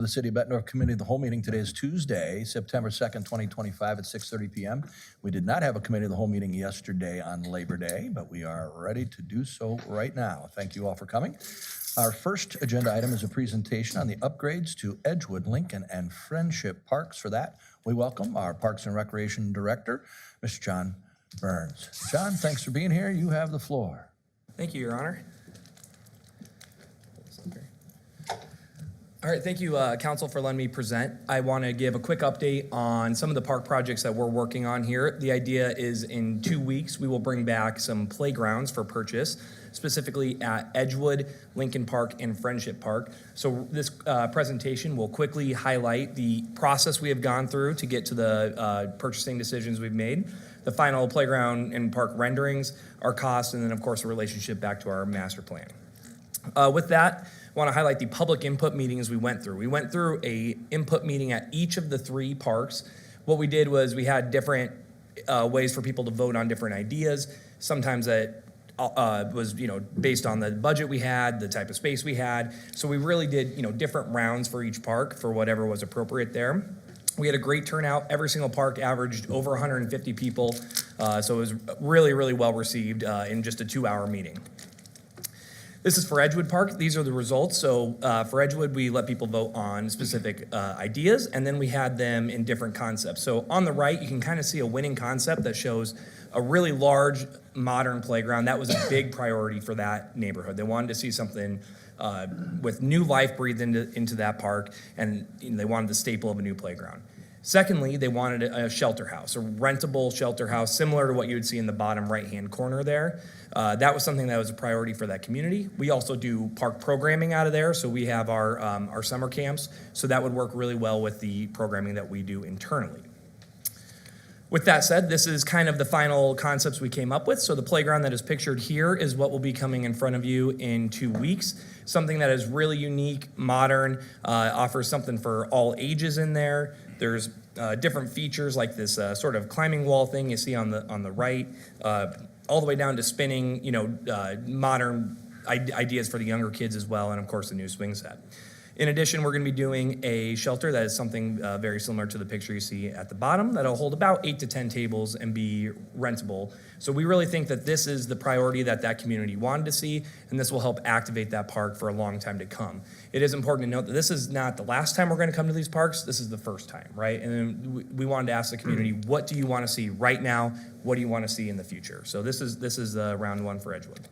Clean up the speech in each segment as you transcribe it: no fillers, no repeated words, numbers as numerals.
The City of Bettendorf Committee of the Whole meeting today is Tuesday, September 2nd, 2025 at 6:30 p.m. We did not have a Committee of the Whole meeting yesterday on Labor Day, but we are ready to do so right now. Thank you all for coming. Our first agenda item is a presentation on the upgrades to Edgewood, Lincoln, and Friendship Parks. For that, we welcome our Parks and Recreation Director, Mr. John Burns. John, thanks for being here. You have the floor. Thank you, Your Honor. All right, thank you, Council, for letting me present. I want to give a quick update on some of the park projects that we're working on here. The idea is in 2 weeks, we will bring back some playgrounds for purchase, specifically at Edgewood, Lincoln Park, and Friendship Park. So this presentation will quickly highlight the process we have gone through to get to the purchasing decisions we've made, the final playground and park renderings, our costs, and then, of course, the relationship back to our master plan. With that, I want to highlight the public input meetings we went through. We went through a input meeting at each of the 3 parks. What we did was we had different ways for people to vote on different ideas. Sometimes that was based on the budget we had, the type of space we had. So we really did different rounds for each park for whatever was appropriate there. We had a great turnout. Every single park averaged over 150 people. So it was really, really well received in just a 2-hour meeting. This is for Edgewood Park. These are the results. So for Edgewood, we let people vote on specific ideas, and then we had them in different concepts. So on the right, you can kind of see a winning concept that shows a really large modern playground. That was a big priority for that neighborhood. They wanted to see something with new life breathed into that park, and they wanted the staple of a new playground. Secondly, they wanted a shelter house, a rentable shelter house, similar to what you would see in the bottom right-hand corner there. That was something that was a priority for that community. We also do park programming out of there, so we have our summer camps, so that would work really well with the programming that we do internally. With that said, this is kind of the final concepts we came up with. So the playground that is pictured here is what will be coming in front of you in 2 weeks. Something that is really unique, modern, offers something for all ages in there. There's different features like this sort of climbing wall thing you see on the right, all the way down to spinning, modern ideas for the younger kids as well, and of course the new swing set. In addition, we're going to be doing a shelter that is something very similar to the picture you see at the bottom that'll hold about 8 to 10 tables and be rentable. So we really think that this is the priority that community wanted to see, and this will help activate that park for a long time to come. It is important to note that this is not the last time we're going to come to these parks. This is the first time, right? And then we wanted to ask the community, what do you want to see right now? What do you want to see in the future? So this is round 1 for Edgewood.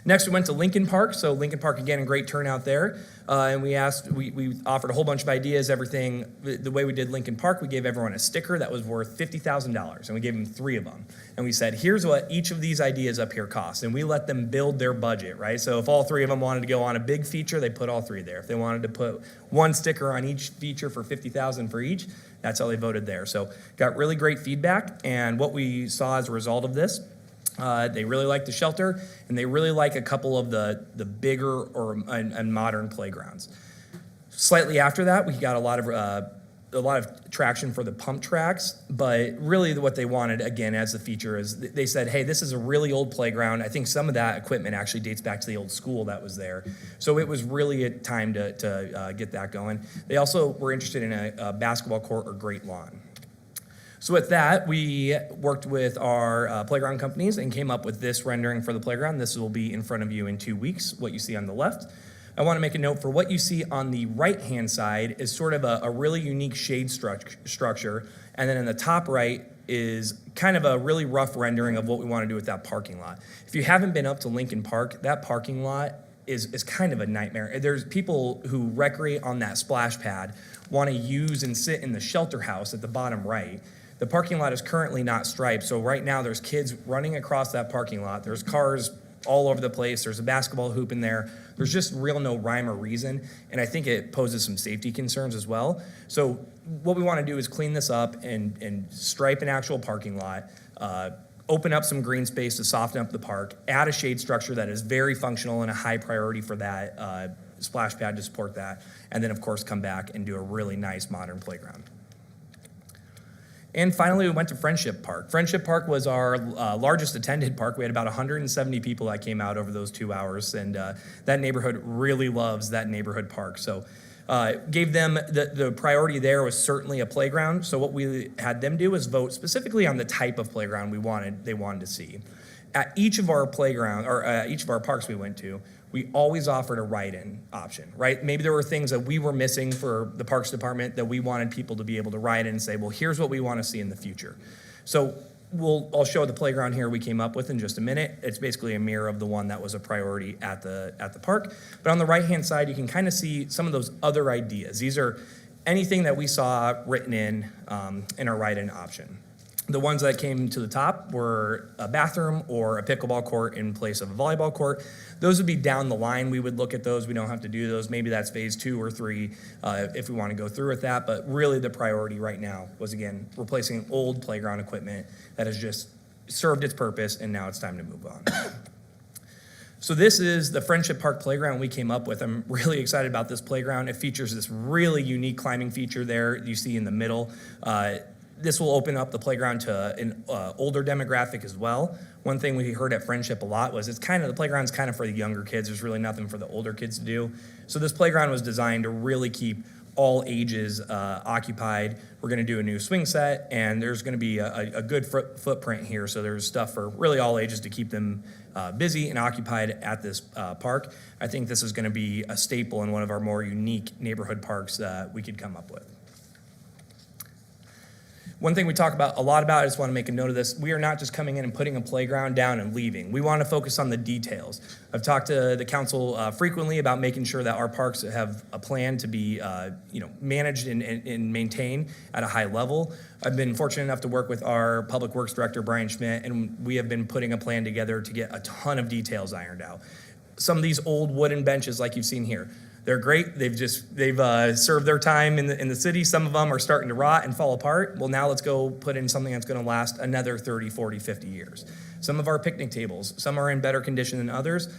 Next, we went to Lincoln Park. So Lincoln Park, again, a great turnout there. And we offered a whole bunch of ideas, everything. The way we did Lincoln Park, we gave everyone a sticker that was worth $50,000, and we gave them 3 of them. And we said, here's what each of these ideas up here cost. And we let them build their budget, right? So if all 3 of them wanted to go on a big feature, they put all 3 there. If they wanted to put 1 sticker on each feature for $50,000 for each, that's how they voted there. So got really great feedback. And what we saw as a result of this, they really like the shelter, and they really like a couple of the bigger and modern playgrounds. Slightly after that, we got a lot of traction for the pump tracks, but really what they wanted, again, as the feature is they said, hey, this is a really old playground. I think some of that equipment actually dates back to the old school that was there. So it was really a time to get that going. They also were interested in a basketball court or great lawn. So with that, we worked with our playground companies and came up with this rendering for the playground. This will be in front of you in 2 weeks, what you see on the left. I want to make a note for what you see on the right-hand side is sort of a really unique shade structure. And then in the top right is kind of a really rough rendering of what we want to do with that parking lot. If you haven't been up to Lincoln Park, that parking lot is kind of a nightmare. There's people who recreate on that splash pad, want to use and sit in the shelter house at the bottom right. The parking lot is currently not striped, so right now there's kids running across that parking lot. There's cars all over the place. There's a basketball hoop in there. There's just real no rhyme or reason, and I think it poses some safety concerns as well. So what we want to do is clean this up and stripe an actual parking lot, open up some green space to soften up the park, add a shade structure that is very functional and a high priority for that splash pad to support that, and then, of course, come back and do a really nice modern playground. And finally, we went to Friendship Park. Friendship Park was our largest attended park. We had about 170 people that came out over those 2 hours, and that neighborhood really loves that neighborhood park. So Gave them, the priority there was certainly a playground. So what we had them do was vote specifically on the type of playground they wanted to see. At each of our each of our parks we went to, we always offered a ride-in option, right? Maybe there were things that we were missing for the Parks Department that we wanted people to be able to ride in and say, well, here's what we want to see in the future. So I'll show the playground here we came up with in just a minute. It's basically a mirror of the one that was a priority at the park. But on the right-hand side, you can kind of see some of those other ideas. These are anything that we saw written in our ride-in option. The ones that came to the top were a bathroom or a pickleball court in place of a volleyball court. Those would be down the line. We would look at those. We don't have to do those. Maybe that's phase 2 or 3 if we want to go through with that. But really the priority right now was, again, replacing old playground equipment that has just served its purpose, and now it's time to move on. So this is the Friendship Park playground we came up with. I'm really excited about this playground. It features this really unique climbing feature there you see in the middle. This will open up the playground to an older demographic as well. One thing we heard at Friendship a lot was the playground's kind of for the younger kids. There's really nothing for the older kids to do. So this playground was designed to really keep all ages occupied. We're gonna do a new swing set, and there's gonna be a good footprint here. So there's stuff for really all ages to keep them busy and occupied at this park. I think this is gonna be a staple in one of our more unique neighborhood parks that we could come up with. One thing we talk about a lot about, I just want to make a note of this, we are not just coming in and putting a playground down and leaving. We want to focus on the details. I've talked to the council frequently about making sure that our parks have a plan to be managed and maintained at a high level. I've been fortunate enough to work with our Public Works Director, Brian Schmidt, and we have been putting a plan together to get a ton of details ironed out. Some of these old wooden benches like you've seen here, they're great. They've served their time in the city. Some of them are starting to rot and fall apart. Well, now let's go put in something that's going to last another 30, 40, 50 years. Some of our picnic tables, some are in better condition than others.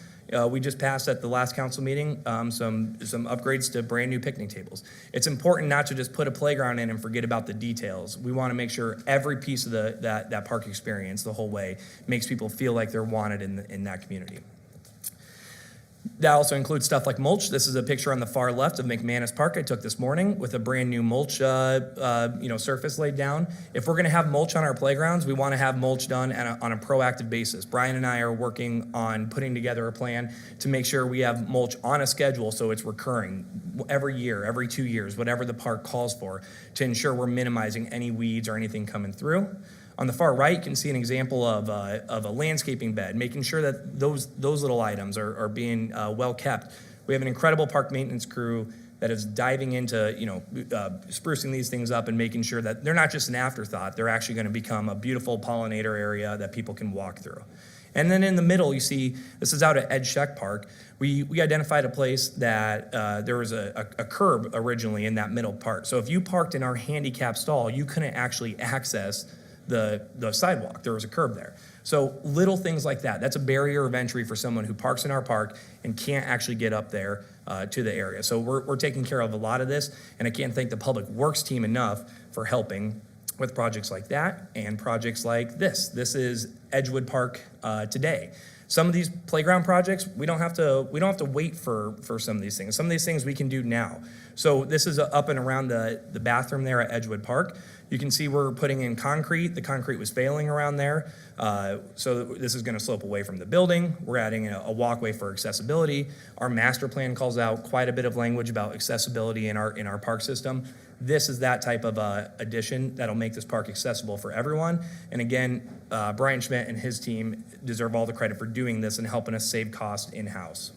We just passed at the last council meeting some upgrades to brand new picnic tables. It's important not to just put a playground in and forget about the details. We want to make sure every piece of that park experience the whole way makes people feel like they're wanted in that community. That also includes stuff like mulch. This is a picture on the far left of McManus Park I took this morning with a brand new mulch surface laid down. If we're going to have mulch on our playgrounds, we want to have mulch done on a proactive basis. Brian and I are working on putting together a plan to make sure we have mulch on a schedule so it's recurring every year, every 2 years, whatever the park calls for, to ensure we're minimizing any weeds or anything coming through. On the far right, you can see an example of a landscaping bed, making sure that those little items are being well kept. We have an incredible park maintenance crew that is diving into sprucing these things up and making sure that they're not just an afterthought. They're actually going to become a beautiful pollinator area that people can walk through. And then in the middle, you see, this is out at Ed Scheck Park. We identified a place that there was a curb originally in that middle part. So if you parked in our handicap stall, you couldn't actually access the sidewalk. There was a curb there. So little things like that. That's a barrier of entry for someone who parks in our park and can't actually get up there to the area. So we're taking care of a lot of this, and I can't thank the Public Works team enough for helping with projects like that and projects like this. This is Edgewood Park today. Some of these playground projects, we don't have to wait for some of these things. Some of these things we can do now. So this is up and around the bathroom there at Edgewood Park. You can see we're putting in concrete. The concrete was failing around there. So this is gonna slope away from the building. We're adding a walkway for accessibility. Our master plan calls out quite a bit of language about accessibility in our park system. This is that type of addition that'll make this park accessible for everyone. And again, Brian Schmidt and his team deserve all the credit for doing this and helping us save cost in-house.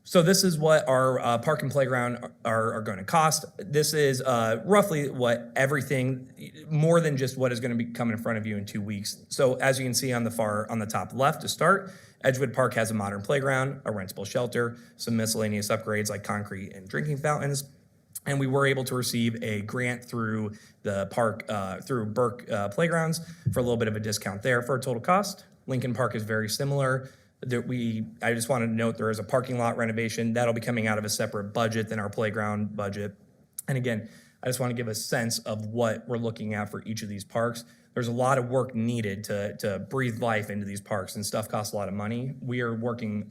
So this is what our park and playground are going to cost. This is roughly what everything, more than just what is going to be coming in front of you in 2 weeks. So as you can see on the top left to start, Edgewood Park has a modern playground, a rentable shelter, some miscellaneous upgrades like concrete and drinking fountains. And we were able to receive a grant through the park, through Burke Playgrounds for a little bit of a discount there for a total cost. Lincoln Park is very similar. I just wanted to note there is a parking lot renovation that'll be coming out of a separate budget than our playground budget. And again, I just want to give a sense of what we're looking at for each of these parks. There's a lot of work needed to breathe life into these parks, and stuff costs a lot of money. We are working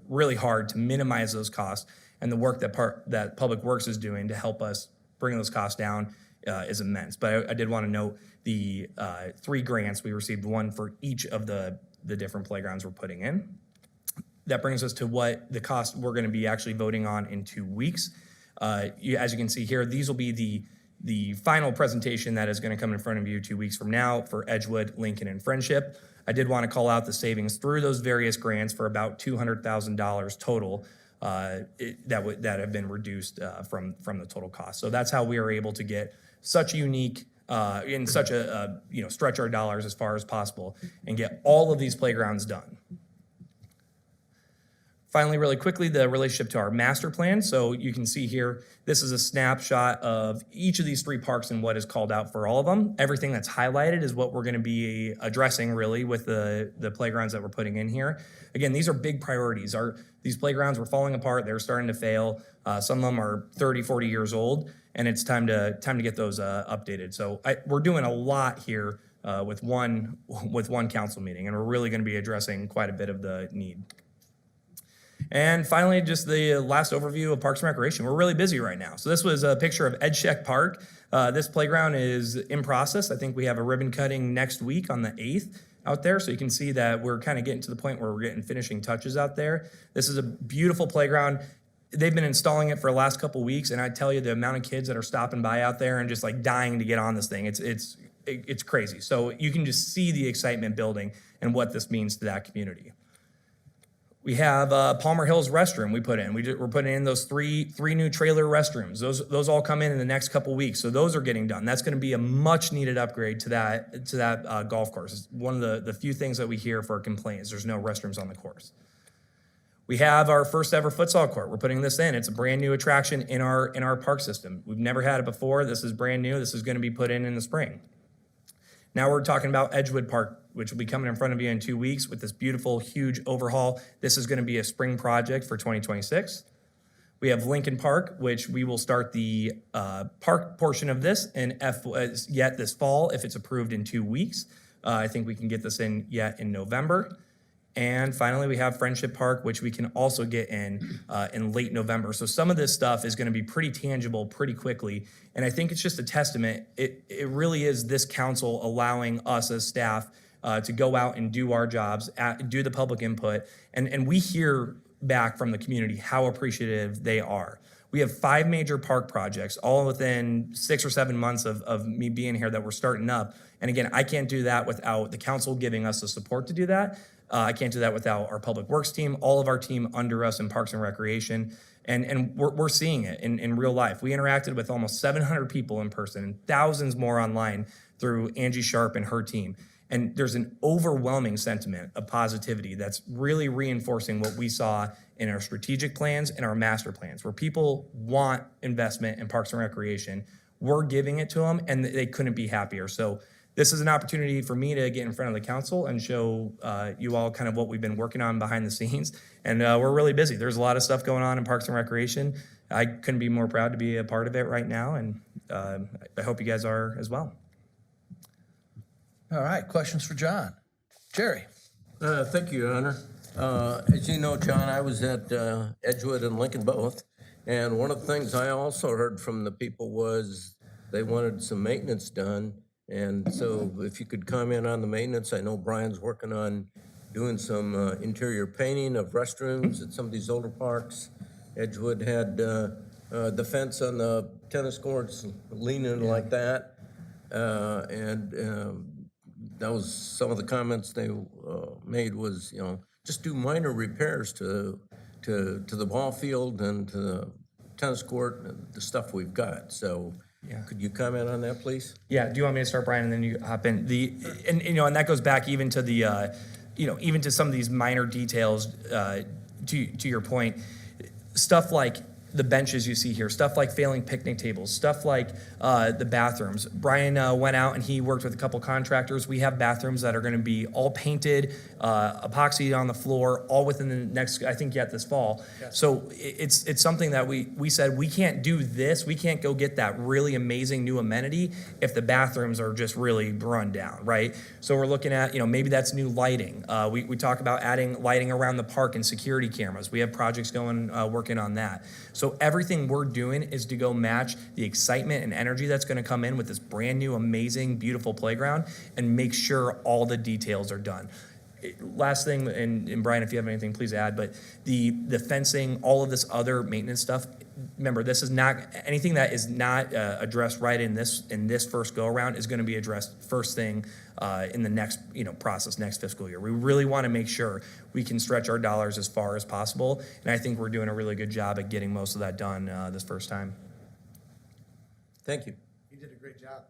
really hard to minimize those costs and the work that Public Works is doing to help us bring those costs down is immense. But I did want to note the 3 grants. We received one for each of the different playgrounds we're putting in. That brings us to what the cost we're going to be actually voting on in 2 weeks. As you can see here, these will be the final presentation that is going to come in front of you 2 weeks from now for Edgewood, Lincoln, and Friendship. I did want to call out the savings through those various grants for about $200,000 total that have been reduced from the total cost. So that's how we are able to get such a unique in such a stretch our dollars as far as possible and get all of these playgrounds done. Finally, really quickly, the relationship to our master plan. So you can see here, this is a snapshot of each of these 3 parks and what is called out for all of them. Everything that's highlighted is what we're going to be addressing really with the playgrounds that we're putting in here. Again, these are big priorities. These playgrounds were falling apart. They're starting to fail. Some of them are 30, 40 years old, and it's time to get those updated. So we're doing a lot here with one council meeting, and we're really going to be addressing quite a bit of the need. And finally, just the last overview of Parks and Recreation. We're really busy right now. So this was a picture of Edgecheck Park. This playground is in process. I think we have a ribbon cutting next week on the 8th out there. So you can see that we're kind of getting to the point where we're getting finishing touches out there. This is a beautiful playground. They've been installing it for the last couple weeks. And I tell you, the amount of kids that are stopping by out there and just like dying to get on this thing, it's crazy. So you can just see the excitement building and what this means to that community. We have Palmer Hills restroom we put in. We're putting in those three new trailer restrooms. Those all come in the next couple weeks. So those are getting done. That's going to be a much needed upgrade to that golf course. It's one of the few things that we hear for complaints. There's no restrooms on the course. We have our first ever futsal court. We're putting this in. It's a brand new attraction in our park system. We've never had it before. This is brand new. This is going to be put in the spring. Now we're talking about Edgewood Park, which will be coming in front of you in 2 weeks with this beautiful, huge overhaul. This is going to be a spring project for 2026. We have Lincoln Park, which we will start the park portion of this in yet this fall if it's approved in 2 weeks. I think we can get this in yet in November. And finally, we have Friendship Park, which we can also get in late November. So some of this stuff is going to be pretty tangible pretty quickly. And I think it's just a testament. It really is this council allowing us as staff to go out and do our jobs, do the public input. And we hear back from the community how appreciative they are. We have 5 major park projects, all within 6 or 7 months of me being here that we're starting up. And again, I can't do that without the council giving us the support to do that. I can't do that without our Public Works team, all of our team under us in Parks and Recreation. And we're seeing it in real life. We interacted with almost 700 people in person and thousands more online through Angie Sharp and her team. And there's an overwhelming sentiment of positivity that's really reinforcing what we saw in our strategic plans and our master plans, where people want investment in Parks and Recreation. We're giving it to them, and they couldn't be happier. So this is an opportunity for me to get in front of the council and show you all kind of what we've been working on behind the scenes. And we're really busy. There's a lot of stuff going on in Parks and Recreation. I couldn't be more proud to be a part of it right now, and I hope you guys are as well. All right, questions for John? Jerry? Thank you, Your Honor. As you know, John, I was at Edgewood and Lincoln both, and one of the things I also heard from the people was they wanted some maintenance done, and so if you could comment on the maintenance. I know Brian's working on doing some interior painting of restrooms at some of these older parks. Edgewood had the fence on the tennis courts leaning like that, and that was some of the comments they made was, just do minor repairs to the ball field and to the tennis court and the stuff we've got. So could you comment on that, please? Yeah. Do you want me to start, Brian, and then you hop in? And that goes back even to the, even to some of these minor details, to your point, stuff like the benches you see here, stuff like failing picnic tables, stuff like the bathrooms. Brian went out and he worked with a couple contractors. We have bathrooms that are going to be all painted, epoxy on the floor, all within the next, I think, yet this fall. Yes. So it's something that we said we can't do this. We can't go get that really amazing new amenity if the bathrooms are just really run down, right? So we're looking at, maybe that's new lighting. We talk about adding lighting around the park and security cameras. We have projects going, working on that. So everything we're doing is to go match the excitement and energy that's going to come in with this brand new, amazing, beautiful playground and make sure all the details are done. Last thing, and Brian, if you have anything, please add, but the fencing, all of this other maintenance stuff, remember, this is not, anything that is not addressed right in this first go-around is going to be addressed first thing in the next, process, next fiscal year. We really want to make sure we can stretch our dollars as far as possible, and I think we're doing a really good job at getting most of that done this first time. Thank you. You did a great job.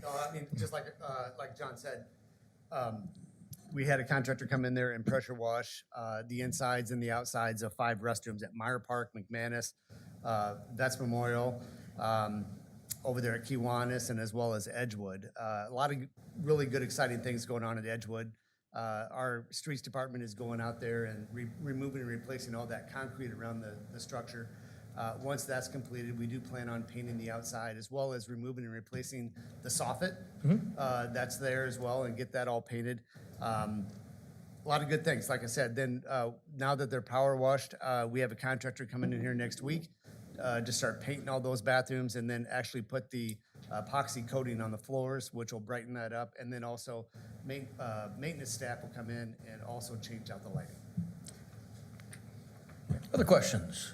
No, I mean, just like John said, we had a contractor come in there and pressure wash the insides and the outsides of 5 restrooms at Meyer Park, McManus, Vets Memorial, over there at Kiwanis, and as well as Edgewood. A lot of really good, exciting things going on at Edgewood. Our streets department is going out there and removing and replacing all that concrete around the structure. Once that's completed, we do plan on painting the outside as well as removing and replacing the soffit that's there as well and get that all painted. A lot of good things, like I said. Then now that they're power washed, we have a contractor coming in here next week to start painting all those bathrooms and then actually put the epoxy coating on the floors, which will brighten that up. And then also maintenance staff will come in and also change out the lighting. Other questions?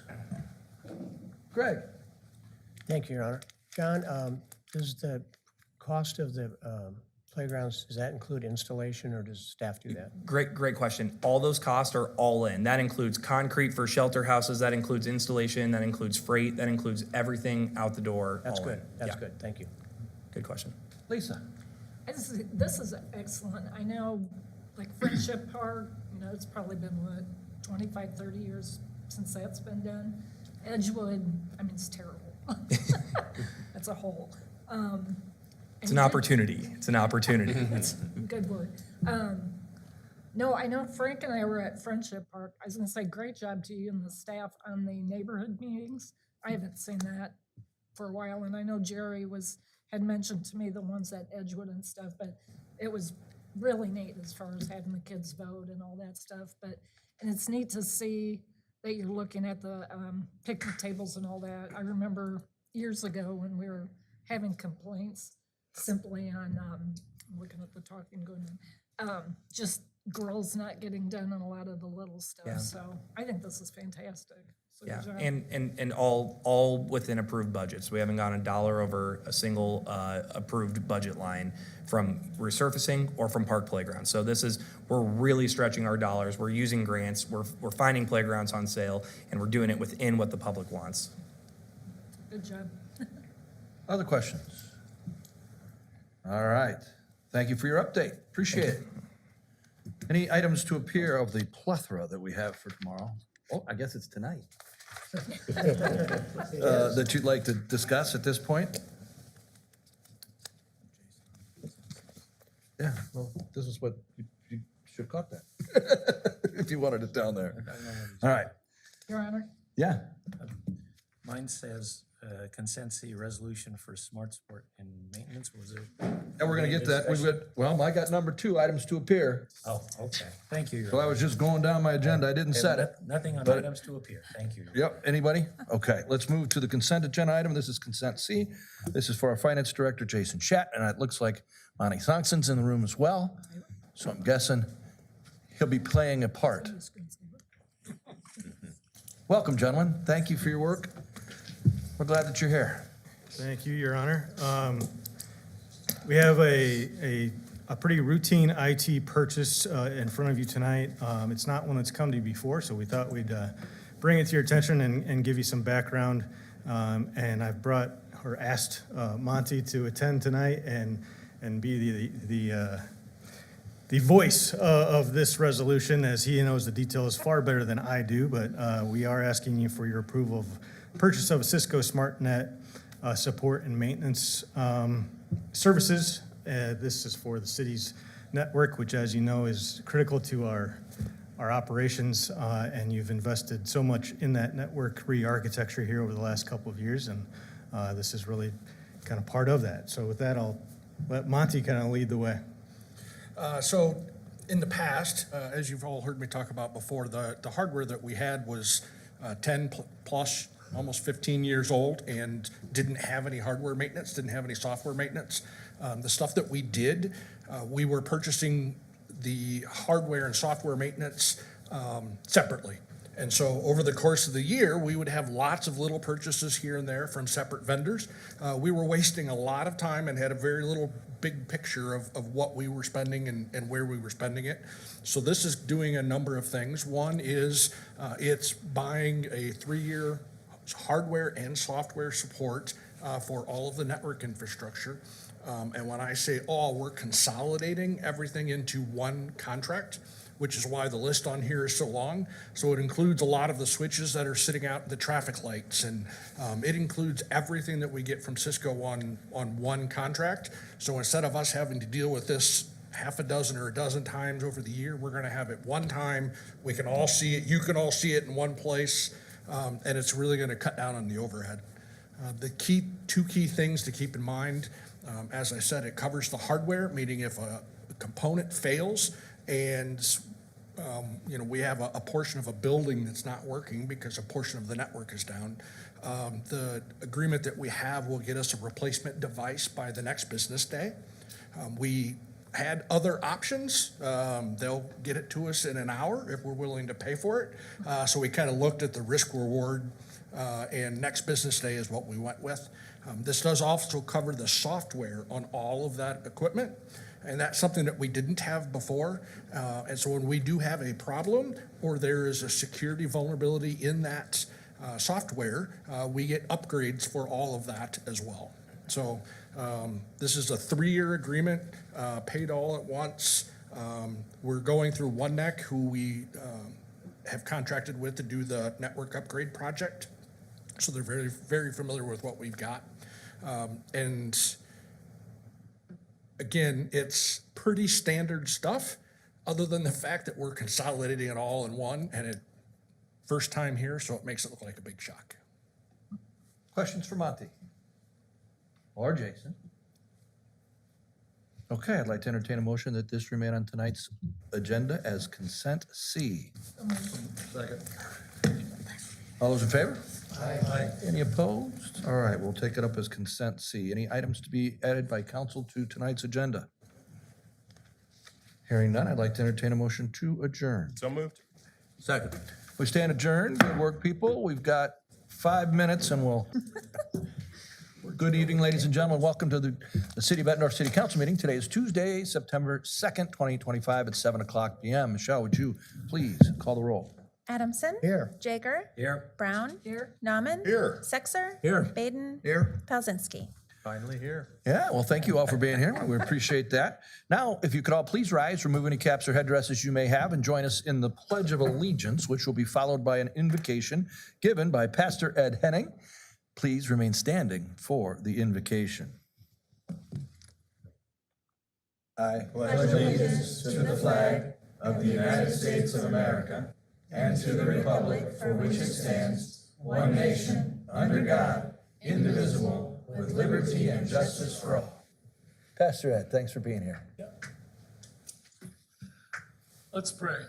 Greg? Thank you, Your Honor. John, does the cost of the playgrounds, does that include installation or does staff do that? Great question. All those costs are all in. That includes concrete for shelter houses, that includes installation, that includes freight, that includes everything out the door. That's all good. in. That's Yeah. good. Thank you. Good question. Lisa? This is excellent. I know, like Friendship Park, it's probably been, 25, 30 years since that's been done. Edgewood, it's terrible. That's a hole. It's an opportunity. It's an opportunity. That's a good word. No, I know Frank and I were at Friendship Park. I was gonna say, great job to you and the staff on the neighborhood meetings. I haven't seen that for a while, and I know Jerry had mentioned to me the ones at Edgewood and stuff, but it was really neat as far as having the kids vote and all that stuff. And it's neat to see that you're looking at the picnic tables and all that. I remember years ago when we were having complaints simply on, I'm looking at the talking going on, just girls not getting done on a lot of the little stuff. Yeah. So I think this is fantastic. So Yeah, good job. and all within approved budgets. We haven't gone $1 over a single approved budget line from resurfacing or from park playgrounds. So we're really stretching our dollars. We're using grants. We're finding playgrounds on sale, and we're doing it within what the public wants. Good job. Other questions? All right. Thank you for your update. Appreciate it. Any items to appear of the plethora that we have for tomorrow? Oh, I guess it's tonight. That you'd like to discuss at this point? Yeah, well, this is what, you should have caught that. If you wanted it down there. All right, Your Honor. yeah. Mine says consent C resolution for smart sport and maintenance, was it? And we're gonna get that. Well, I got number 2, items to appear. Oh, okay. Thank you, Your So I Honor. was just going down my agenda. I didn't set it. Nothing on but- items to appear. Thank you. Your Honor. Yep, anybody? Okay, let's move to the consent agenda item. This is consent C. This is for our finance director, Jason Schatt, and it looks like Monty Thompson's in the room as well. So I'm guessing he'll be playing a part. Welcome, gentlemen. Thank you for your work. We're glad that you're here. Thank you, Your Honor. We have a pretty routine IT purchase in front of you tonight. It's not one that's come to you before, so we thought we'd bring it to your attention and give you some background. And I've asked, Monty to attend tonight and be the the voice of this resolution, as he knows the details far better than I do, but we are asking you for your approval of purchase of a Cisco SmartNet support and maintenance services. This is for the city's network, which, as you know, is critical to our operations, and you've invested so much in that network re-architecture here over the last couple of years, and this is really kind of part of that. So with that, I'll let Monty kind of lead the way. So in the past, as you've all heard me talk about before, the hardware that we had was 10 plus, almost 15 years old, and didn't have any hardware maintenance, didn't have any software maintenance. The stuff that we did, we were purchasing the hardware and software maintenance separately. And so over the course of the year, we would have lots of little purchases here and there from separate vendors. We were wasting a lot of time and had a very little big picture of what we were spending and where we were spending it. So this is doing a number of things. One is it's buying a 3-year hardware and software support for all of the network infrastructure. And when I say all, we're consolidating everything into one contract, which is why the list on here is so long. So it includes a lot of the switches that are sitting out in the traffic lights, and it includes everything that we get from Cisco on one contract. So instead of us having to deal with this half a dozen or a dozen times over the year, we're gonna have it one time. We can all see it, you can all see it in one place, and it's really gonna cut down on the overhead. The two key things to keep in mind, as I said, it covers the hardware, meaning if a component fails and we have a portion of a building that's not working because a portion of the network is down, the agreement that we have will get us a replacement device by the next business day. We had other options. They'll get it to us in an hour if we're willing to pay for it. So we kind of looked at the risk reward, and next business day is what we went with. This does also cover the software on all of that equipment, and that's something that we didn't have before. And so when we do have a problem or there is a security vulnerability in that software, we get upgrades for all of that as well. So this is a 3-year agreement, paid all at once. We're going through OneNeck, who we have contracted with to do the network upgrade project. So they're very, very familiar with what we've got. And again, it's pretty standard stuff, other than the fact that we're consolidating it all in one, and it first time here, so it makes it look like a big shock. Questions for Monty? Or Jason? Okay, I'd like to entertain a motion that this remain on tonight's agenda as consent C. Second. All those in favor? Aye. Any opposed? All right, we'll take it up as consent C. Any items to be added by council to tonight's agenda? Hearing none, I'd like to entertain a motion to adjourn. So moved. Second. We stand adjourned. Good work, people. We've got 5 minutes and we'll... Good evening, ladies and gentlemen. Welcome to the City of Bettendorf City Council meeting. Today is Tuesday, September 2nd, 2025 at 7 o'clock p.m. Michelle, would you please call the roll? Adamson. Here. Jager. Here. Brown. Here. Nauman. Here. Sexer. Here. Baden. Here. Pelzinski. Finally here. Yeah, well, thank you all for being here. We appreciate that. Now, if you could all please rise, remove any caps or headdresses you may have, and join us in the Pledge of Allegiance, which will be followed by an invocation given by Pastor Ed Henning. Please remain standing for the invocation. I pledge allegiance to the flag of the United States of America and to the republic for which it stands, one nation, under God, indivisible, with liberty and justice for all. Pastor Ed, thanks for being here. Let's pray.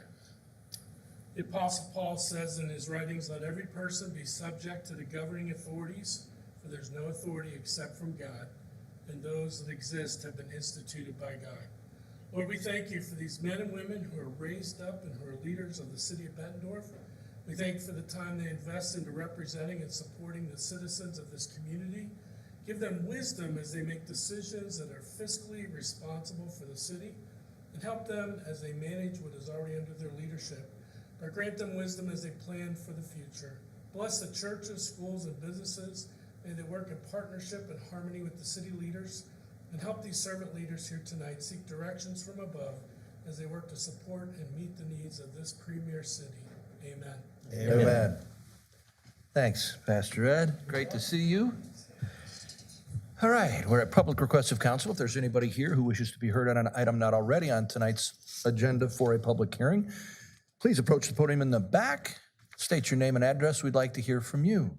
The Apostle Paul says in his writings, let every person be subject to the governing authorities, for there's no authority except from God, and those that exist have been instituted by God. Lord, we thank you for these men and women who are raised up and who are leaders of the city of Bettendorf. We thank you for the time they invest into representing and supporting the citizens of this community. Give them wisdom as they make decisions that are fiscally responsible for the city, and help them as they manage what is already under their leadership. Or grant them wisdom as they plan for the future. Bless the churches, schools, and businesses. May they work in partnership and harmony with the city leaders, and help these servant leaders here tonight seek directions from above as they work to support and meet the needs of this premier city. Amen. Amen. Thanks, Pastor Ed. Great to see you. All right, we're at public request of council. If there's anybody here who wishes to be heard on an item not already on tonight's agenda for a public hearing, please approach the podium in the back. State your name and address. We'd like to hear from you.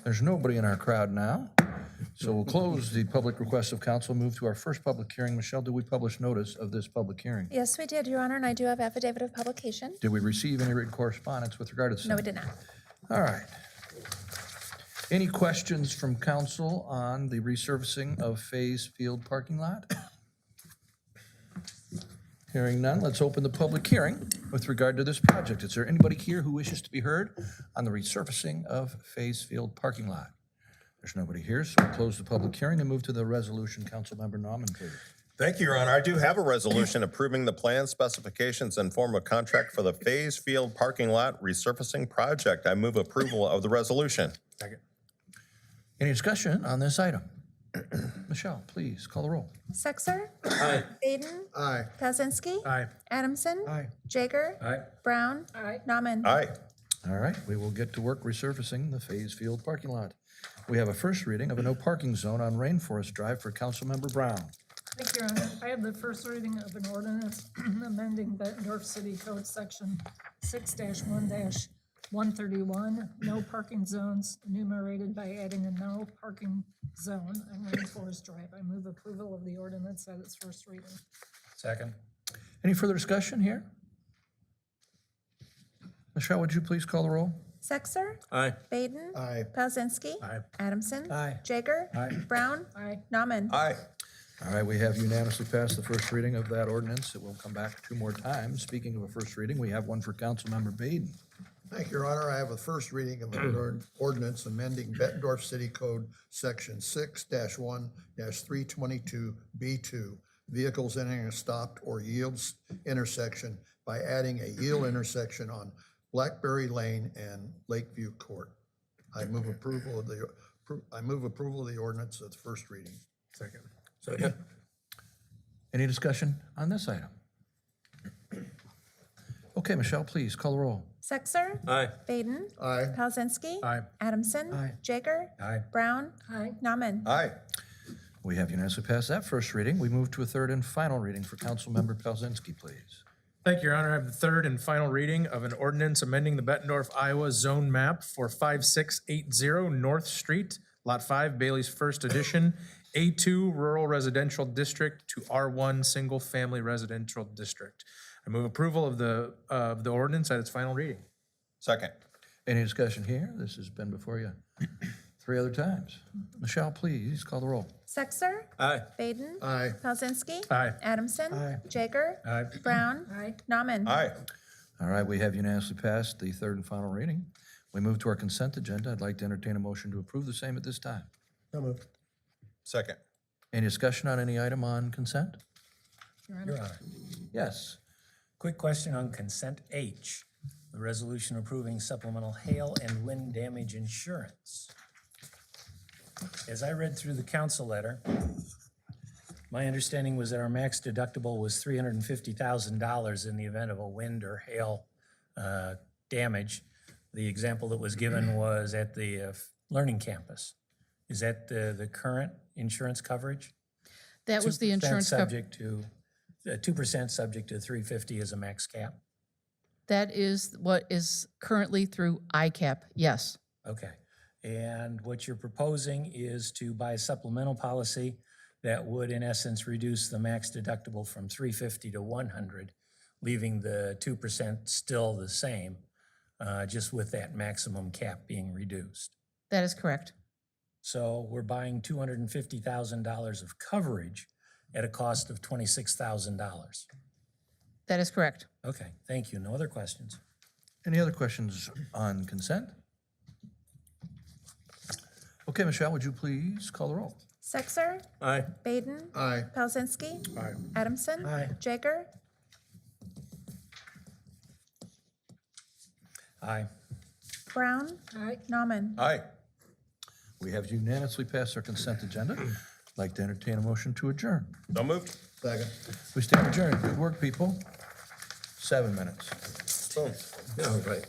There's nobody in our crowd now. So we'll close the public request of council, move to our first public hearing. Michelle, did we publish notice of this public hearing? Yes, we did, Your Honor, and I do have affidavit of publication. Did we receive any written correspondence with regard to this? No, we did not. All right. Any questions from council on the resurfacing of Faze Field parking lot? Hearing none, let's open the public hearing with regard to this project. Is there anybody here who wishes to be heard on the resurfacing of Faze Field parking lot? There's nobody here, so we'll close the public hearing and move to the resolution. Councilmember Nauman, please. Thank you, Your Honor. I do have a resolution approving the plan specifications and form of contract for the Faze Field parking lot resurfacing project. I move approval of the resolution. Second. Any discussion on this item? Michelle, please call the roll. Sexer. Aye. Baden. Aye. Pelzinski. Aye. Adamson. Aye. Jaeger. Aye. Brown. Aye. Nauman. Aye. All right, we will get to work resurfacing the Faze Field parking lot. We have a first reading of a no parking zone on Rainforest Drive for Councilmember Brown. Thank you, Your Honor. I have the first reading of an ordinance amending Bettendorf City Code Section 6-1-131, no parking zones enumerated by adding a no parking zone on Rainforest Drive. I move approval of the ordinance at its first reading. Second. Any further discussion here? Michelle, would you please call the roll? Sexer. Aye. Baden. Aye. Pelzinski. Aye. Adamson. Aye. Jaeger. Brown. Aye. Nauman. Aye. All right, we have unanimously passed the first reading of that ordinance. It will come back 2 more times. Speaking of a first reading, we have one for Councilmember Baden. Thank you, Your Honor. I have a first reading of an ordinance amending Bettendorf City Code Section 6-1-322B2, vehicles entering a stopped or yields intersection by adding a yield intersection on Blackberry Lane and Lakeview Court. I move approval of the ordinance at the first reading. Second. Second. Any discussion on this item? Okay, Michelle, please call the roll. Sexer. Aye. Baden. Aye. Pelzinski. Aye. Adamson. Aye. Jaeger. Aye. Brown. Aye. Nauman. Aye. We have unanimously passed that first reading. We move to a third and final reading for Councilmember Pelzinski, please. Thank you, Your Honor. I have the third and final reading of an ordinance amending the Bettendorf, Iowa zone map for 5680 North Street, Lot 5, Bailey's First Edition, A2 Rural Residential District to R1 Single Family Residential District. I move approval of the ordinance at its final reading. Second. Any discussion here? This has been before you 3 other times. Michelle, please call the roll. Sexer. Aye. Baden. Aye. Pelzinski. Aye. Adamson. Aye. Jaeger. Aye. Brown. Aye. Nauman. Aye. All right, we have unanimously passed the third and final reading. We move to our consent agenda. I'd like to entertain a motion to approve the same at this time. So moved. Second. Any discussion on any item on consent? Your Honor. Your Honor. Yes. Quick question on consent H, the resolution approving supplemental hail and wind damage insurance. As I read through the council letter, my understanding was that our max deductible was $350,000 in the event of a wind or hail damage. The example that was given was at the Learning Campus. Is that the current insurance coverage? That was the 2% insurance coverage. subject to 2% subject to 350 as a max cap? That is what is currently through ICAP, yes. Okay. And what you're proposing is to buy a supplemental policy that would, in essence, reduce the max deductible from 350 to 100, leaving the 2% still the same, just with that maximum cap being reduced. That is correct. So we're buying $250,000 of coverage at a cost of $26,000. That is correct. Okay, thank you. No other questions? Any other questions on consent? Okay, Michelle, would you please call the roll? Sexer. Aye. Baden. Aye. Pelzinski. Aye. Adamson. Aye. Jaeger. Aye. Brown. Aye. Nauman. Aye. We have unanimously passed our consent agenda. Like to entertain a motion to adjourn. So moved. Second. We stand adjourned. Good work, people. 7 minutes. All right.